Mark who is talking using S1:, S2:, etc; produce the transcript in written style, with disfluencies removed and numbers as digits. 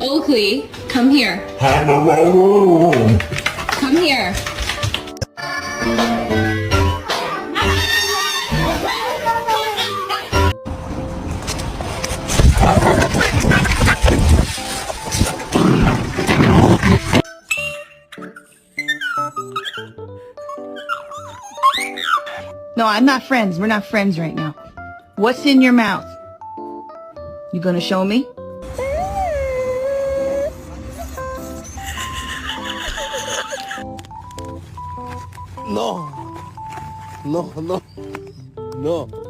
S1: Oakley, come here. Come here.
S2: No, I'm not friends. We're not friends right now. What's in your mouth? You gonna show me?
S3: No. No, no. No.